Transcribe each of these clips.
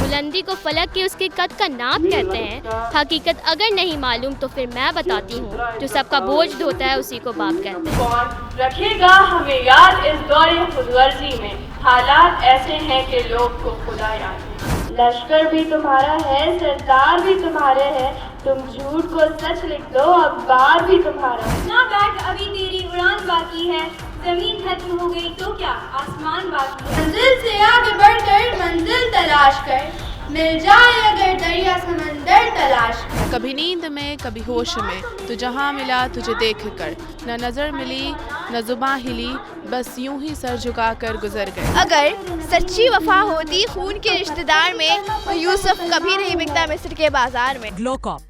बुलंदी को फलक के उसके कद का नाप कहते हैं। हकीकत अगर नहीं मालूम तो फिर मैं बताती हूँ, जो सबका बोझ ढोता है उसी को बाप कहते हैं। कौन रखेगा हमें याद इस दौरे खुदगर्जी में, हालात ऐसे हैं कि लोग को खुदा याद नहीं। लश्कर भी तुम्हारा है, सरदार भी तुम्हारे हैं, तुम झूठ को सच लिख दो, अखबार भी तुम्हारा। ना बैठ, अभी तेरी उड़ान बाकी है, जमीन खत्म हो गई तो क्या आसमान बाकी है। मंजिल से आगे बढ़कर मंजिल तलाश कर, मिल जाए अगर दरिया समंदर तलाश कर। कभी नींद में कभी होश में, तो जहाँ मिला तुझे देख कर, न नज़र मिली न जुबां हिली, बस यूं ही सर झुका कर गुजर गए। अगर सच्ची वफा होती खून के रिश्तेदार में, तो यूसुफ कभी नहीं बिकता मिस्र के बाजार में। ग्लोकॉप,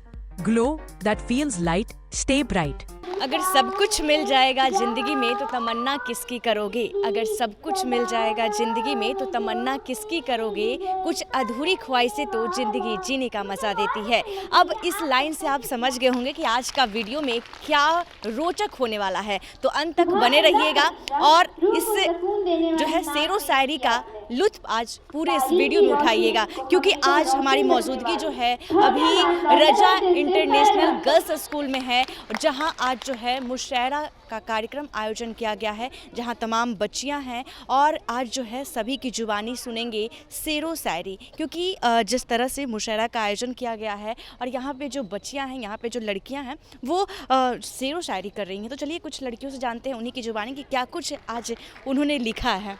glow that feels light, stay bright. अगर सब कुछ मिल जाएगा ज़िंदगी में तो तमन्ना किसकी करोगे। अगर सब कुछ मिल जाएगा ज़िंदगी में तो तमन्ना किसकी करोगे। कुछ अधूरी ख्वाहिशें तो ज़िंदगी जीने का मज़ा देती है। अब इस लाइन से आप समझ गए होंगे कि आज का वीडियो में क्या रोचक होने वाला है, तो अंत तक बने रहिएगा और इस जो है शेरो शायरी का लुत्फ आज पूरे इस वीडियो में उठाइएगा, क्योंकि आज हमारी मौजूदगी जो है अभी रजा इंटरनेशनल गर्ल्स स्कूल में है, जहां आज जो है मुशायरा का कार्यक्रम आयोजन किया गया है, जहां तमाम बच्चियां हैं और आज जो है सभी की जुबानी सुनेंगे शेरो शायरी, क्योंकि जिस तरह से मुशायरा का आयोजन किया गया है और यहाँ पे जो बच्चियाँ हैं, यहाँ पे जो लड़कियाँ हैं वो शेरो शायरी कर रही हैं। तो चलिए कुछ लड़कियों से जानते हैं उन्हीं की जुबानी कि क्या कुछ आज उन्होंने लिखा है।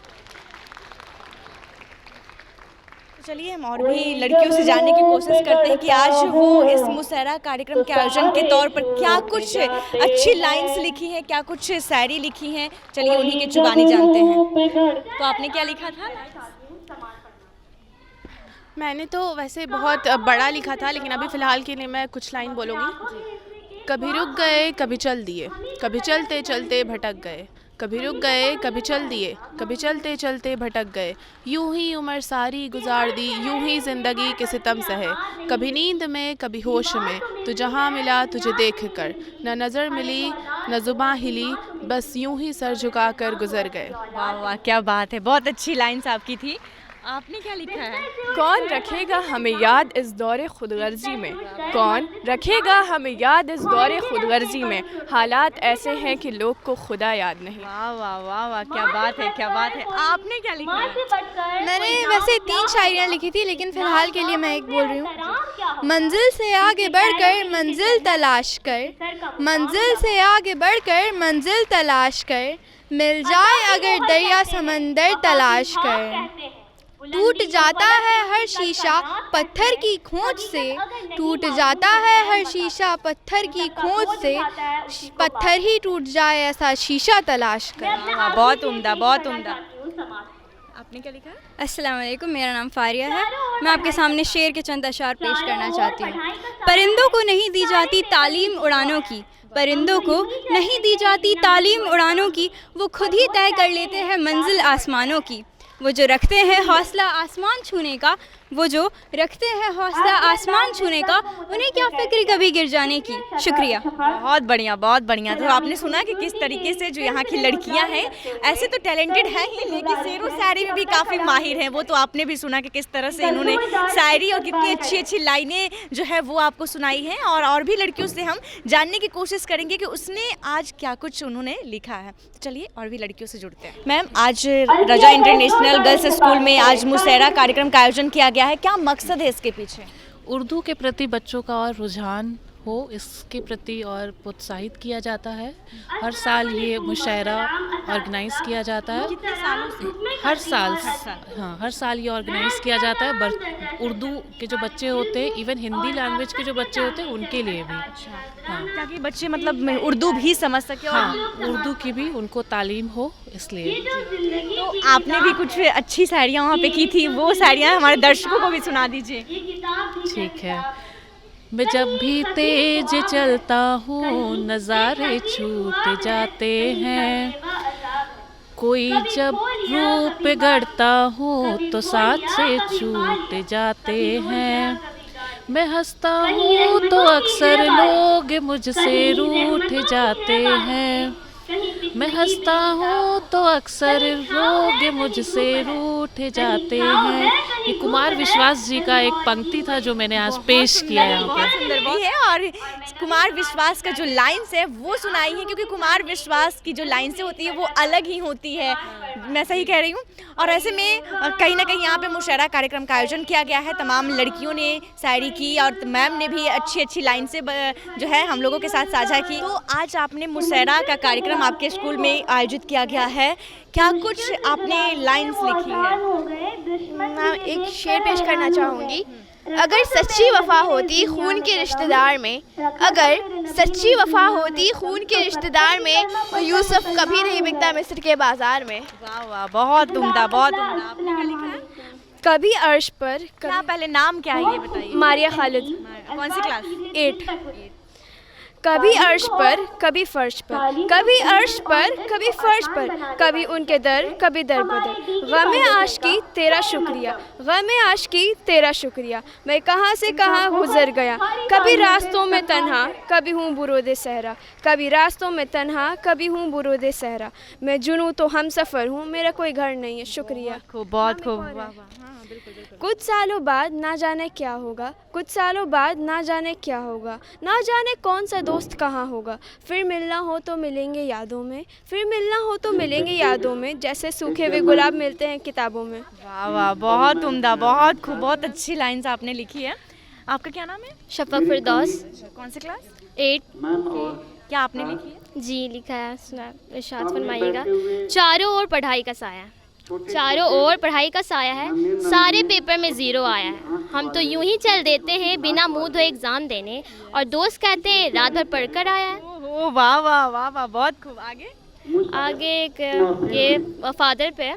चलिए हम और भी लड़कियों से जानने की कोशिश करते हैं कि आज वो इस मुशायरा कार्यक्रम के आयोजन के तौर पर क्या कुछ अच्छी लाइंस लिखी है, क्या कुछ शायरी लिखी हैं। चलिए उन्हीं की जुबानी जानते हैं। तो आपने क्या लिखा था? मैंने तो वैसे बहुत बड़ा लिखा था, लेकिन अभी फ़िलहाल के लिए मैं कुछ लाइन बोलूँगी। कभी रुक गए कभी चल दिए, कभी चलते चलते भटक गए, कभी रुक गए कभी चल दिए, कभी चलते चलते भटक गए, यूं ही उम्र सारी गुजार दी, यूं ही ज़िंदगी के सितम सहे, कभी नींद में कभी होश में, तो जहाँ मिला तुझे देख कर, न नज़र मिली न जुबां हिली, बस यूं ही सर झुका कर गुजर गए। वाह वाह, क्या बात है, बहुत अच्छी लाइन्स आपकी थी। आपने क्या लिखा है? कौन रखेगा हमें याद इस दौरे खुदगर्जी में, कौन रखेगा हमें याद इस दौरे खुदगर्जी में, हालात ऐसे हैं कि लोग को खुदा याद नहीं। वाह वाह वाह वाह, क्या बात है, क्या बात है। आपने क्या लिखा है? मैंने वैसे 3 शायरियाँ लिखी थी, लेकिन फ़िलहाल के लिए मैं एक बोल रही हूँ। मंजिल से आगे बढ़कर मंजिल तलाश कर, मंजिल से आगे बढ़कर मंजिल तलाश कर, मिल जाए अगर दरिया समंदर तलाश कर। टूट जाता है हर शीशा पत्थर की खोज से, टूट जाता है हर शीशा पत्थर की खोज से, पत्थर ही टूट जाए ऐसा शीशा तलाश कर। बहुत उम्दा, बहुत उम्दा। आपने क्या लिखा है? अस्सलाम वालेकुम, मेरा नाम फारिया है। मैं आपके सामने शेर के चंद अशार पेश करना चाहती हूँ। परिंदों को नहीं दी जाती तालीम उड़ानों की, परिंदों को नहीं दी जाती तालीम उड़ानों की, वो खुद ही तय कर लेते हैं मंजिल आसमानों की। वो जो रखते हैं हौसला आसमान छूने का, वो जो रखते हैं हौसला आसमान छूने का, उन्हें क्या फिक्र कभी गिर जाने की। शुक्रिया। बहुत बढ़िया, बहुत बढ़िया। तो आपने सुना कि किस तरीके से जो यहाँ की लड़कियाँ हैं ऐसे तो टैलेंटेड हैं ही, लेकिन शेरो शायरी में भी काफ़ी माहिर हैं। वो तो आपने भी सुना कि किस तरह से इन्होंने शायरी और कितनी अच्छी अच्छी लाइनें जो है वो आपको सुनाई हैं। और भी लड़कियों से हम जानने की कोशिश करेंगे कि उसने आज क्या कुछ उन्होंने लिखा है। चलिए और भी लड़कियों से जुड़ते हैं। मैम, आज रजा इंटरनेशनल गर्ल्स स्कूल में आज मुशायरा कार्यक्रम का आयोजन किया गया है, क्या मकसद है इसके पीछे? उर्दू के प्रति बच्चों का और रुझान हो, इसके प्रति और प्रोत्साहित किया जाता है। हर साल ये मुशायरा ऑर्गेनाइज़ किया जाता है। कितने सालों से? हर साल, हाँ, हर साल ये ऑर्गेनाइज़ किया जाता है। उर्दू के जो बच्चे होते हैं, इवन हिंदी लैंग्वेज के जो बच्चे होते हैं, उनके लिए भी। हाँ, ताकि बच्चे मतलब उर्दू भी समझ सके। हाँ, उर्दू की भी उनको तालीम हो, इसलिए। तो आपने भी कुछ अच्छी शायरियाँ वहाँ पे की थी, वो शायरियाँ हमारे दर्शकों को भी सुना दीजिए। ठीक है। मैं जब भी तेज चलता हूँ नज़ारे छूटे जाते हैं, कोई जब रूप गढ़ता हूँ तो साथ से छूटे जाते हैं। मैं हंसता हूँ तो अक्सर लोग मुझसे रूठ जाते हैं, मैं हंसता हूँ तो अक्सर लोग मुझसे रूठ छूटे जाते हैं। ये कुमार विश्वास जी का एक पंक्ति था जो मैंने आज पेश किया यहाँ बहुत पर। सुंदर भी है और कुमार विश्वास का जो लाइन्स है वो सुनाई है, क्योंकि कुमार विश्वास की जो लाइन्स होती है वो अलग ही होती है, मैं सही कह रही हूँ। और ऐसे में कहीं ना कहीं यहाँ पे मुशायरा कार्यक्रम का आयोजन किया गया है, तमाम लड़कियों ने शायरी की और मैम ने भी अच्छी अच्छी लाइन से जो है हम लोगों के साथ साझा की। तो आज आपने मुशायरा का कार्यक्रम आपके स्कूल में आयोजित किया गया है, क्या कुछ आपने लाइन्स लिखी है? मैं एक शेर पेश करना चाहूँगी। अगर सच्ची वफा होती खून के रिश्तेदार में, अगर सच्ची वफा होती खून के रिश्तेदार में, तो यूसुफ कभी नहीं बिकता मिस्र के बाजार में। वाह वाह, बहुत उम्दा, बहुत उम्दा। आपने क्या लिखा है? कभी अर्श पर, क्या पहले नाम क्या है ये बताइए? मारिया खालिद। कौन सी क्लास? 8। कभी अर्श पर कभी फर्श पर, कभी अर्श पर कभी फर्श पर, कभी उनके दर कभी दर बदर, गमे आशिकी तेरा शुक्रिया, गमे आशिकी तेरा शुक्रिया, मैं कहाँ से कहाँ गुजर गया, कभी रास्तों में तन्हा कभी हूँ बुरोदे सहरा, कभी रास्तों में तन्हा कभी हूँ बुरोदे सहरा, मैं जुनूँ तो हम सफ़र हूँ, मेरा कोई घर नहीं है, शुक्रिया। खूब, बहुत खूब। वाह वाह, हाँ बिल्कुल बिल्कुल। कुछ सालों बाद ना जाने क्या होगा, कुछ सालों बाद ना जाने क्या होगा, ना जाने कौन सा दोस्त कहाँ होगा, फिर मिलना हो तो मिलेंगे यादों में, फिर मिलना हो तो मिलेंगे यादों में, जैसे सूखे हुए गुलाब मिलते हैं किताबों में। वाह वाह, बहुत उम्दा, बहुत खूब, बहुत अच्छी लाइन्स आपने लिखी है। आपका क्या नाम है? शफक फिरदौस। कौन सी क्लास? 8। क्या आपने लिखी है? जी लिखा है, सुना इरशाद फरमाइएगा। चारों ओर पढ़ाई का साया, चारों ओर पढ़ाई का साया है, सारे पेपर में 0 आया है, हम तो यूं ही चल देते हैं बिना मुंह धोए एग्ज़ाम देने, और दोस्त कहते हैं रात भर पढ़कर आया है। ओह वाह वाह वाह वाह, बहुत खूब। आगे एक ये वफादर पे,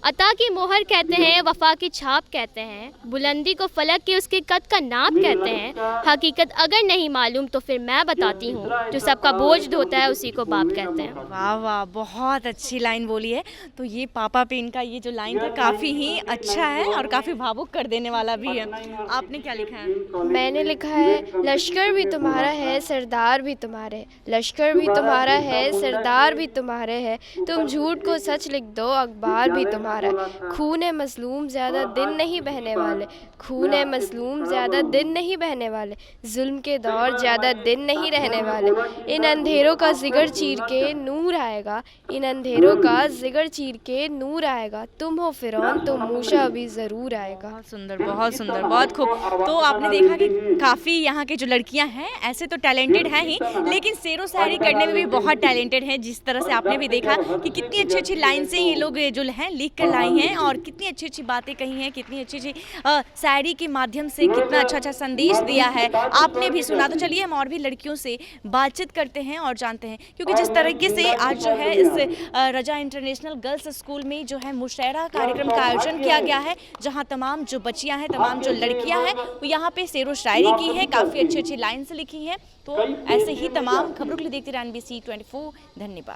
अता की मोहर कहते हैं, वफा की छाप कहते हैं, बुलंदी को फलक के उसके कद का नाप कहते हैं, हकीकत अगर नहीं मालूम तो फिर मैं बताती हूँ, जो सबका बोझ ढोता है उसी को बाप कहते हैं। वाह वाह, बहुत अच्छी लाइन बोली है। तो ये पापा पेन का ये जो लाइन था काफ़ी ही अच्छा है और काफ़ी भावुक कर देने वाला भी है। आपने क्या लिखा है? मैंने लिखा है, लश्कर भी तुम्हारा है सरदार भी तुम्हारे, लश्कर भी तुम्हारा है सरदार भी तुम्हारे है, तुम झूठ को सच लिख दो अखबार भी तुम्हारा, खूने मजलूम ज़्यादा दिन नहीं बहने वाले, खूने मजलूम ज़्यादा दिन नहीं बहने वाले, जुल्म के दौर ज़्यादा दिन नहीं रहने वाले, इन अंधेरों का जिगर चीर के नूर आएगा, इन अंधेरों का जिगर चीर के नूर आएगा, तुम हो फिरौन तो मूसा भी ज़रूर आएगा। बहुत सुंदर, बहुत सुंदर, बहुत खूब। तो आपने देखा कि काफ़ी यहाँ के जो लड़कियाँ हैं ऐसे तो टैलेंटेड हैं ही, लेकिन शेरो शायरी करने में भी बहुत टैलेंटेड हैं। जिस तरह से आपने भी देखा कि कितनी अच्छी अच्छी लाइन से ये लोग जो हैं लिख कर लाई हैं और कितनी अच्छी अच्छी बातें कही हैं, कितनी अच्छी अच्छी शायरी के माध्यम से कितना अच्छा अच्छा संदेश दिया है, आपने भी सुना। तो चलिए हम और भी लड़कियों से बातचीत करते हैं और जानते हैं, क्योंकि जिस तरीके से आज जो है इस रजा इंटरनेशनल गर्ल्स स्कूल में जो है मुशायरा कार्यक्रम का आयोजन किया गया है, जहाँ तमाम जो बच्चियाँ हैं, तमाम जो लड़कियाँ हैं वो यहाँ पे शेरो शायरी की है, काफ़ी अच्छी अच्छी लाइन से लिखी हैं। तो ऐसे ही तमाम खबरों के लिए देखते रहिए NBC 24। धन्यवाद।